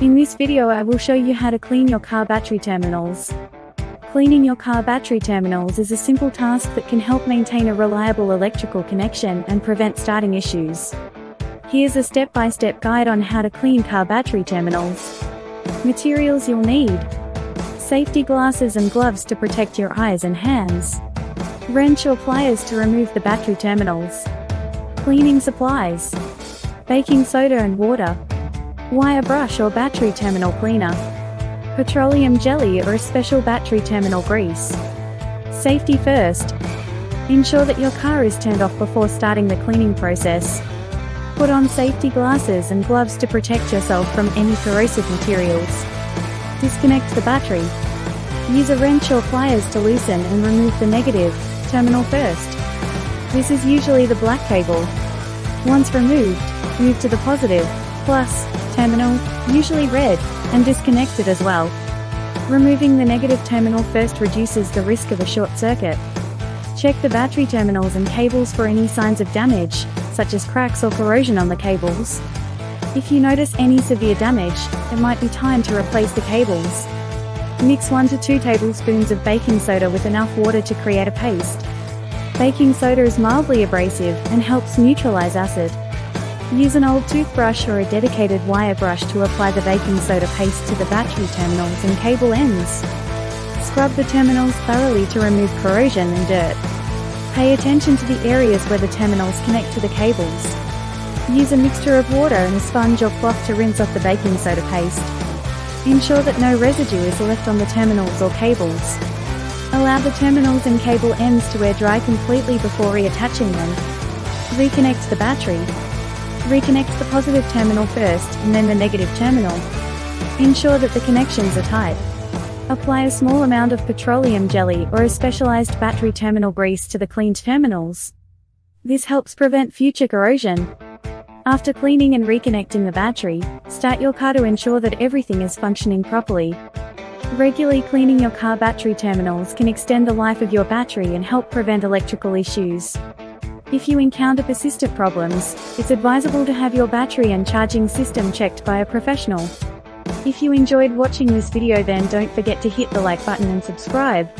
In this video I will show you how to clean your car battery terminals. Cleaning your car battery terminals is a simple task that can help maintain a reliable electrical connection and prevent starting issues. Here's a step-by-step guide on how to clean car battery terminals. Materials you'll need: safety glasses and gloves to protect your eyes and hands, wrench or pliers to remove the battery terminals, cleaning supplies, baking soda and water, wire brush or battery terminal cleaner, petroleum jelly or a special battery terminal grease. Safety first. Ensure that your car is turned off before starting the cleaning process. Put on safety glasses and gloves to protect yourself from any corrosive materials. Disconnect the battery. Use a wrench or pliers to loosen and remove the negative terminal first. This is usually the black cable. Once removed, move to the positive plus terminal, usually red, and disconnect it as well. Removing the negative terminal first reduces the risk of a short circuit. Check the battery terminals and cables for any signs of damage, such as cracks or corrosion on the cables. If you notice any severe damage, it might be time to replace the cables. Mix 1 to 2 tablespoons of baking soda with enough water to create a paste. Baking soda is mildly abrasive and helps neutralize acid. Use an old toothbrush or a dedicated wire brush to apply the baking soda paste to the battery terminals and cable ends. Scrub the terminals thoroughly to remove corrosion and dirt. Pay attention to the areas where the terminals connect to the cables. Use a mixture of water and a sponge or cloth to rinse off the baking soda paste. Ensure that no residue is left on the terminals or cables. Allow the terminals and cable ends to air dry completely before reattaching them. Reconnect the battery. Reconnect the positive terminal first and then the negative terminal. Ensure that the connections are tight. Apply a small amount of petroleum jelly or a specialized battery terminal grease to the cleaned terminals. This helps prevent future corrosion. After cleaning and reconnecting the battery, start your car to ensure that everything is functioning properly. Regularly cleaning your car battery terminals can extend the life of your battery and help prevent electrical issues. If you encounter persistent problems, it's advisable to have your battery and charging system checked by a professional. If you enjoyed watching this video, then don't forget to hit the like button and subscribe.